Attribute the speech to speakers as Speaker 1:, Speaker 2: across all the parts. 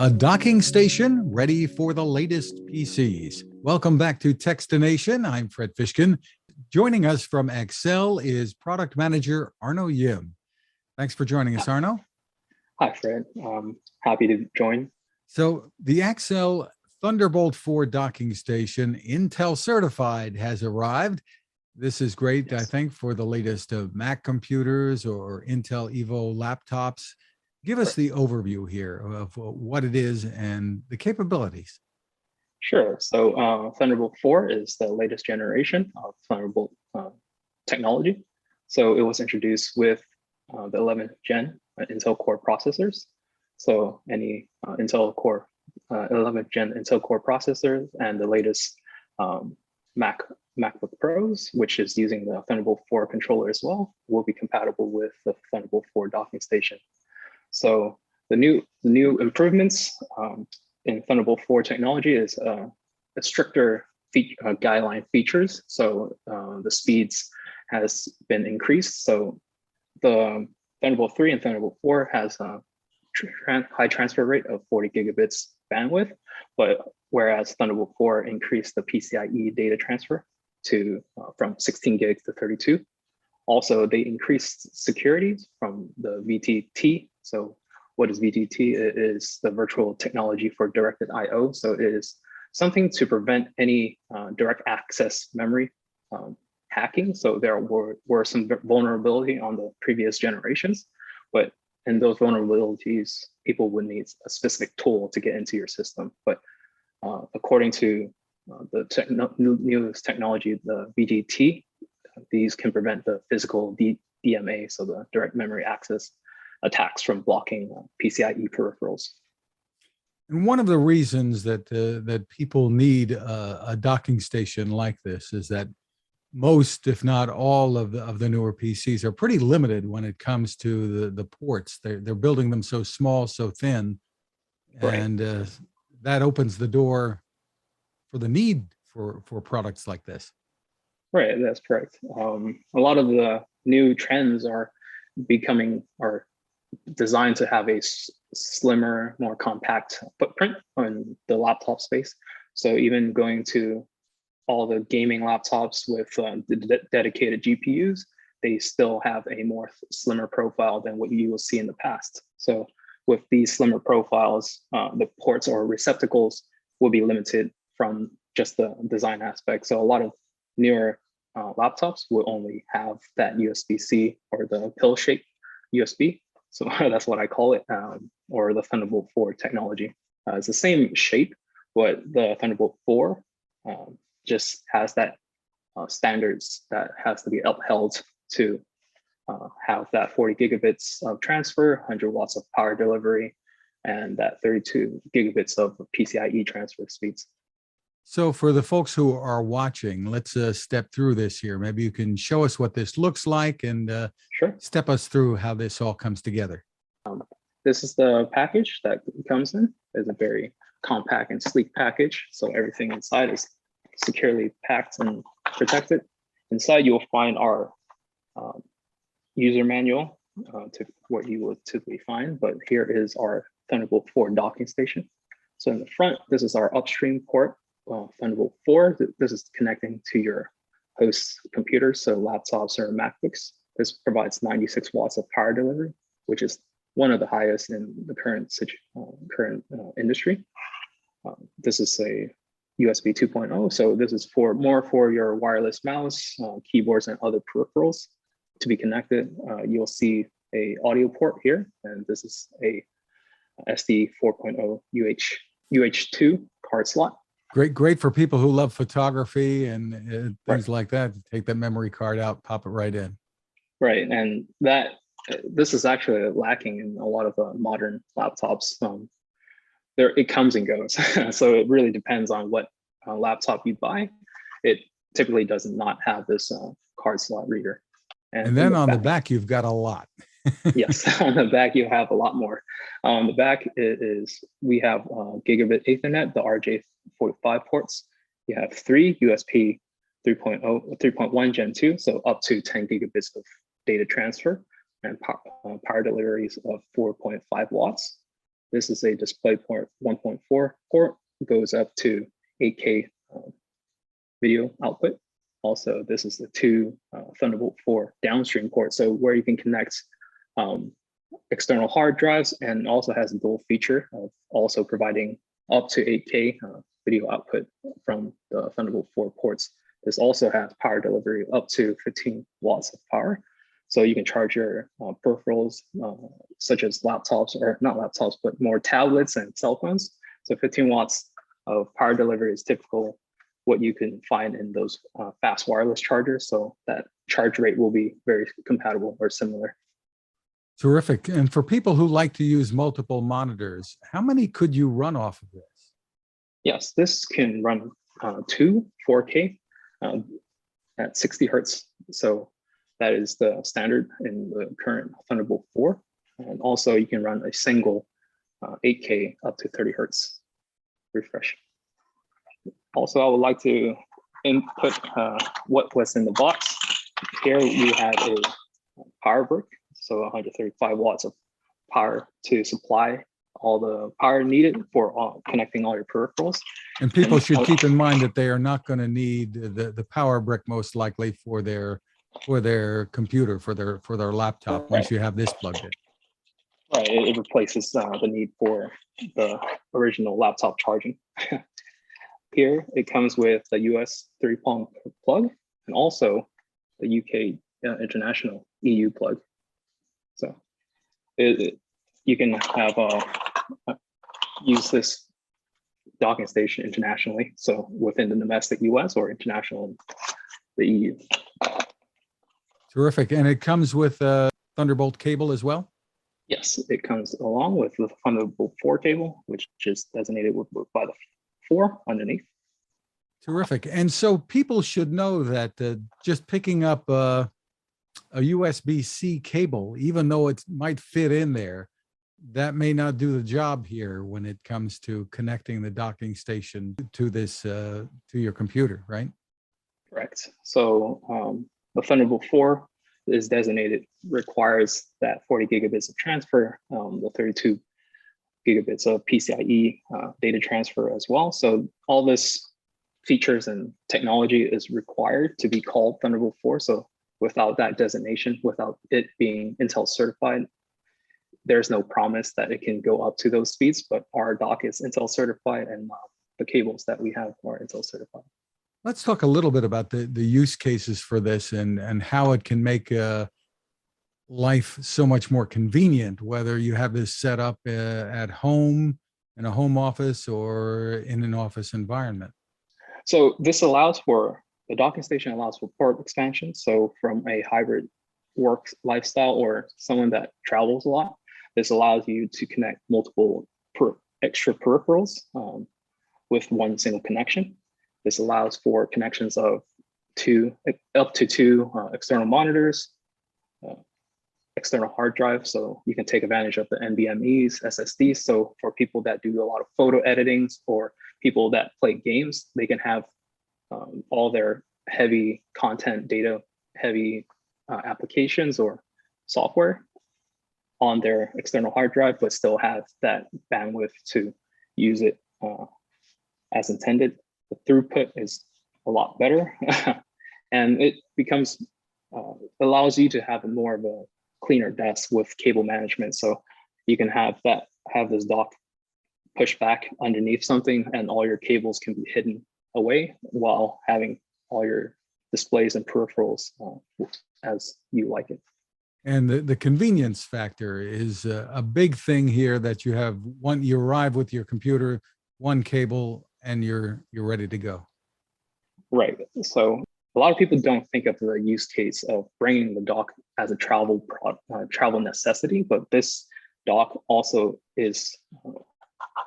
Speaker 1: A docking station ready for the latest PCs. Welcome back to Techstination. I'm Fred Fishkin. Joining us from Accell is Product Manager Arno Yim. Thanks for joining us, Arno.
Speaker 2: Hi, Fred. Happy to join.
Speaker 1: So the Accell Thunderbolt 4 docking station, Intel certified, has arrived. This is great, yes. I think, for the latest Mac computers or Intel Evo laptops. Give us the overview here of what it is and the capabilities.
Speaker 2: Sure. So Thunderbolt 4 is the latest generation of Thunderbolt technology. So it was introduced with the 11th gen Intel Core processors. So any Intel Core 11th gen Intel Core processors and the latest MacBook Pros, which is using the Thunderbolt 4 controller as well, will be compatible with the Thunderbolt 4 docking station. So the new improvements in Thunderbolt 4 technology is a stricter guideline features. So the speeds has been increased. So the Thunderbolt 3 and Thunderbolt 4 has a high transfer rate of 40 gigabits bandwidth, but whereas Thunderbolt 4 increased the PCIe data transfer to from 16 gigs to 32. Also, they increased security from the VTT. So what is VTT? It is the virtual technology for directed IO. So it is something to prevent any direct access memory hacking. So there were some vulnerability on the previous generations, but in those vulnerabilities, people would need a specific tool to get into your system. But according to the newest technology, the VTT, these can prevent the physical DMA, so the direct memory access attacks from blocking PCIe peripherals.
Speaker 1: And one of the reasons that that people need a docking station like this is that most, if not all, of the newer PCs are pretty limited when it comes to the ports. They're building them so small, so thin, right. And that opens the door for the need for products like this.
Speaker 2: Right, that's correct. A lot of the new trends are designed to have a slimmer, more compact footprint on the laptop space. So even going to all the gaming laptops with dedicated GPUs, they still have a more slimmer profile than what you will see in the past. So with these slimmer profiles, the ports or receptacles will be limited from just the design aspect. So a lot of newer laptops will only have that USB-C or the pill-shaped USB. So that's what I call it, or the Thunderbolt 4 technology. It's the same shape, but the Thunderbolt 4 just has that standards that has to be upheld to have that 40 gigabits of transfer, 100 watts of power delivery, and that 32 gigabits of PCIe transfer speeds.
Speaker 1: So for the folks who are watching, let's step through this here. Maybe you can show us what this looks like and
Speaker 2: sure.
Speaker 1: Step us through how this all comes together.
Speaker 2: This is the package that comes in. It's a very compact and sleek package. So everything inside is securely packed and protected. Inside, you'll find our user manual to what you would typically find, but here is our Thunderbolt 4 docking station. So in the front, this is our upstream port. Thunderbolt 4, this is connecting to your host computers, so laptops or MacBooks. This provides 96 watts of power delivery, which is one of the highest in the current industry. This is a USB 2.0, so this is more for your wireless mouse, keyboards, and other peripherals to be connected. You'll see a audio port here, and this is a SD 4.0 UH2 card slot.
Speaker 1: Great for people who love photography and things like that. Take that memory card out, pop it right in.
Speaker 2: Right, and this is actually lacking in a lot of modern laptops. It comes and goes, so it really depends on what laptop you buy. It typically does not have this card slot reader.
Speaker 1: And then on the back, you've got a lot.
Speaker 2: Yes, on the back you have a lot more. On the back we have gigabit Ethernet, the RJ45 ports. You have 3 USB 3.1 Gen 2, so up to 10 gigabits of data transfer, and power deliveries of 4.5 watts. This is a DisplayPort 1.4 port, goes up to 8K video output. Also, this is the two Thunderbolt 4 downstream ports, so where you can connect external hard drives, and also has a dual feature of also providing up to 8K video output from the Thunderbolt 4 ports. This also has power delivery up to 15 watts of power. So you can charge your peripherals such as laptops, or not laptops, but more tablets and cell phones. So 15 watts of power delivery is typical what you can find in those fast wireless chargers. So that charge rate will be very compatible or similar.
Speaker 1: Terrific. And for people who like to use multiple monitors, how many could you run off of this?
Speaker 2: Yes, this can run two 4K at 60 hertz. So that is the standard in the current Thunderbolt 4. And also you can run a single 8K up to 30 hertz refresh. Also, I would like to input what was in the box. Here we have a power brick, so 135 watts of power to supply all the power needed for connecting all your peripherals.
Speaker 1: And people should keep in mind that they are not going to need the power brick most likely for their computer, for their laptop, once you have this plugged in.
Speaker 2: Right, it replaces the need for the original laptop charging. Here, it comes with the US 3-pump plug, and also the UK international EU plug. So you can have use this docking station internationally, so within the domestic US or international the EU.
Speaker 1: Terrific. And it comes with a Thunderbolt cable as well?
Speaker 2: Yes, it comes along with the Thunderbolt 4 cable, which is designated by the 4 underneath.
Speaker 1: Terrific. And so people should know that just picking up a USB-C cable, even though it might fit in there, that may not do the job here when it comes to connecting the docking station to this to your computer, right?
Speaker 2: Correct. So the Thunderbolt 4 is designated, requires that 40 gigabits of transfer, the 32 gigabits of PCIe data transfer as well. So all this features and technology is required to be called Thunderbolt 4. So without that designation, without it being Intel certified, there's no promise that it can go up to those speeds, but our dock is Intel certified, and the cables that we have are Intel certified.
Speaker 1: Let's talk a little bit about the use cases for this and how it can make life so much more convenient, whether you have this set up at home, in a home office, or in an office environment.
Speaker 2: So this allows for, the docking station allows for port expansion. So from a hybrid work lifestyle or someone that travels a lot, this allows you to connect multiple extra peripherals with one single connection. This allows for connections of up to two external monitors, external hard drive. So you can take advantage of the NVMe's, SSDs. So for people that do a lot of photo editings or people that play games, they can have all their heavy content, data heavy applications or software on their external hard drive, but still have that bandwidth to use it as intended. The throughput is a lot better and it becomes, allows you to have more of a cleaner desk with cable management. So you can have this dock pushed back underneath something and all your cables can be hidden away while having all your displays and peripherals as you like it.
Speaker 1: And the convenience factor is a big thing here, that you have you arrive with your computer, one cable, and you're ready to go.
Speaker 2: Right. So a lot of people don't think of the use case of bringing the dock as a travel necessity, but this dock also is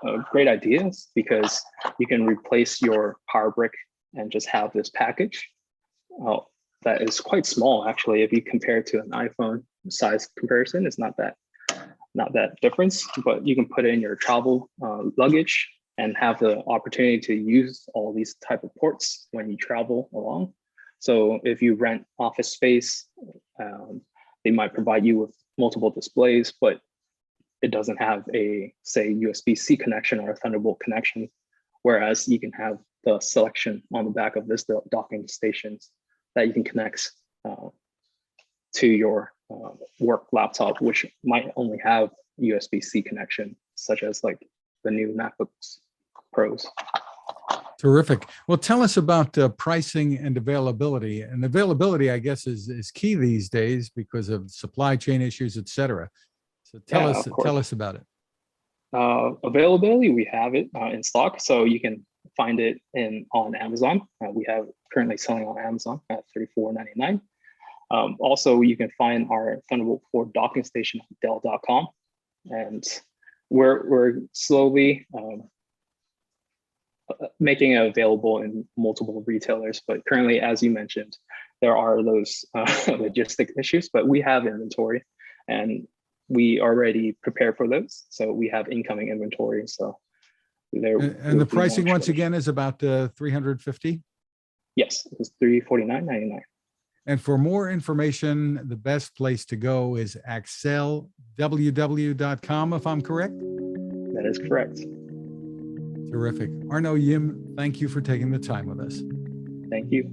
Speaker 2: a great idea because you can replace your power brick and just have this package that is quite small. Actually, if you compare it to an iPhone size comparison, it's not that difference, but you can put it in your travel luggage and have the opportunity to use all these type of ports when you travel along. So if you rent office space, they might provide you with multiple displays, but it doesn't have a, say, USB-C connection or a Thunderbolt connection, whereas you can have the selection on the back of this docking stations that you can connect to your work laptop, which might only have USB-C connection, such as like the new MacBooks Pros.
Speaker 1: Terrific. Well, tell us about pricing and availability. And availability, I guess, is key these days because of supply chain issues, et cetera. So tell us about it.
Speaker 2: Availability, we have it in stock, so you can find it on Amazon. We have currently selling on Amazon at $34.99. Also, you can find our Thunderbolt 4 docking station at Dell.com, and we're slowly making it available in multiple retailers. But currently, as you mentioned, there are those logistic issues, but we have inventory and we already prepared for those. So we have incoming inventory. So there.
Speaker 1: And the pricing once again is about $350.
Speaker 2: Yes, it's $349.99.
Speaker 1: And for more information, the best place to go is accellww.com, if I'm correct.
Speaker 2: That is correct.
Speaker 1: Terrific. Arno Yim, thank you for taking the time with us.
Speaker 2: Thank you.